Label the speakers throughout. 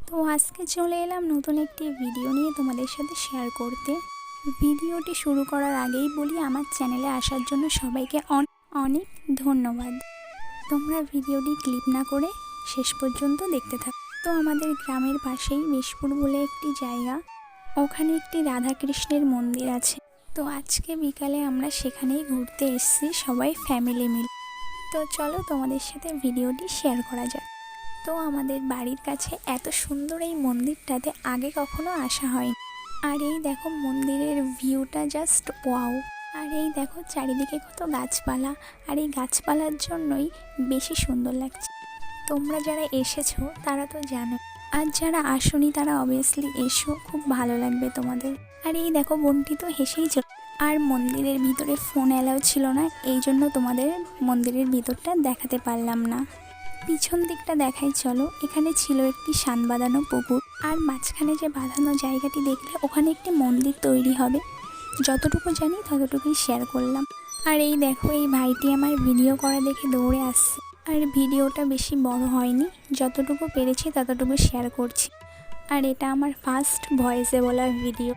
Speaker 1: তো আজকে চলে এলাম নতুন একটি ভিডিও নিয়ে তোমাদের সাথে শেয়ার করতে। ভিডিওটি শুরু করার আগেই বলি, আমার চ্যানেলে আসার জন্য সবাইকে অনেক ধন্যবাদ। তোমরা ভিডিওটি ক্লিপ না করে শেষ পর্যন্ত দেখতে থাকো। তো আমাদের গ্রামের পাশেই বেশপুর বলে একটি জায়গা, ওখানে একটি রাধাকৃষ্ণের মন্দির আছে। তো আজকে বিকালে আমরা সেখানেই ঘুরতে এসেছি সবাই ফ্যামিলি মিলে। তো চলো তোমাদের সাথে ভিডিওটি শেয়ার করা যাক। তো আমাদের বাড়ির কাছে এত সুন্দর এই মন্দিরটাতে আগে কখনো আসা হয়নি। আর এই দেখো মন্দিরের ভিউটা জাস্ট ওয়াও। আর এই দেখো চারিদিকে কত গাছপালা, আর এই গাছপালার জন্যই বেশি সুন্দর লাগছে। তোমরা যারা এসেছো তারা তো জানো, আর যারা আসোনি তারা অবভিয়াসলি এসো, খুব ভালো লাগবে তোমাদের। আর এই দেখো বোনটি তো হেসেই চল। আর মন্দিরের ভিতরে ফোন অ্যালাউ ছিল না, এই জন্য তোমাদের মন্দিরের ভিতরটা দেখাতে পারলাম না। পিছন দিকটা দেখাই চলো। এখানে ছিল একটি শান বাঁধানো পুকুর, আর মাঝখানে যে বাঁধানো জায়গাটি দেখলে ওখানে একটি মন্দির তৈরি হবে। যতটুকু জানি ততটুকুই শেয়ার করলাম। আর এই দেখো এই ভাইটি আমার ভিডিও করা দেখে দৌড়ে আসছে। আর ভিডিওটা বেশি বড় হয়নি, যতটুকু পেরেছি ততটুকু শেয়ার করছি। আর এটা আমার ফার্স্ট ভয়েসে বলা ভিডিও।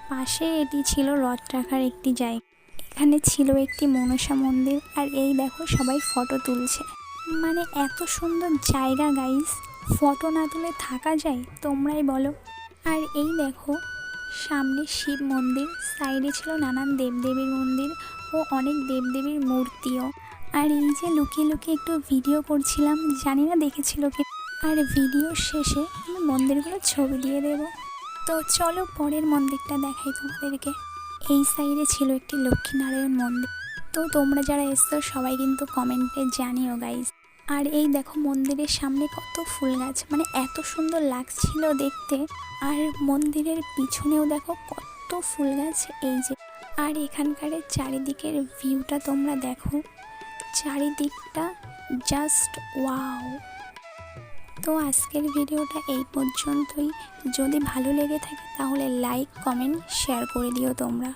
Speaker 1: পাশে এটি ছিল রথ রাখার একটি জায়গা, এখানে ছিল একটি মনসা মন্দির। আর এই দেখো সবাই ফটো তুলছে, মানে এত সুন্দর জায়গা গাইস, ফটো না তুলে থাকা যায়? তোমরাই বলো। আর এই দেখো সামনে শিব মন্দির, সাইডে ছিল নানান দেবদেবীর মন্দির ও অনেক দেবদেবীর মূর্তিও। আর এই যে লুকিয়ে লুকিয়ে একটু ভিডিও করছিলাম, জানি না দেখেছিল কি। আর ভিডিওর শেষে আমি মন্দিরগুলো ছবি দিয়ে দেব। তো চলো পরের মন্দিরটা দেখাই তোমাদেরকে। এই সাইডে ছিল একটি লক্ষ্মীনারায়ণ মন্দির। তো তোমরা যারা এসছো সবাই কিন্তু কমেন্টে জানিও গাইজ। আর এই দেখো মন্দিরের সামনে কত ফুল গাছ, মানে এত সুন্দর লাগছিল দেখতে। আর মন্দিরের পিছনেও দেখো কত ফুল গাছ, এই যে। আর এখানকার চারিদিকের ভিউটা তোমরা দেখো, চারিদিকটা জাস্ট ওয়াও। তো আজকের ভিডিওটা এই পর্যন্তই। যদি ভালো লেগে থাকে তাহলে লাইক কমেন্ট শেয়ার করে দিও তোমরা।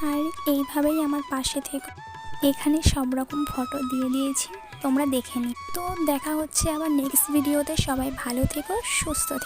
Speaker 1: আর এইভাবেই আমার পাশে থেকো, এখানে সব রকম ফটো দিয়ে দিয়েছি, তোমরা দেখে নি। তো দেখা হচ্ছে আবার নেক্সট ভিডিওতে। সবাই ভালো থেকো, সুস্থ থেকো।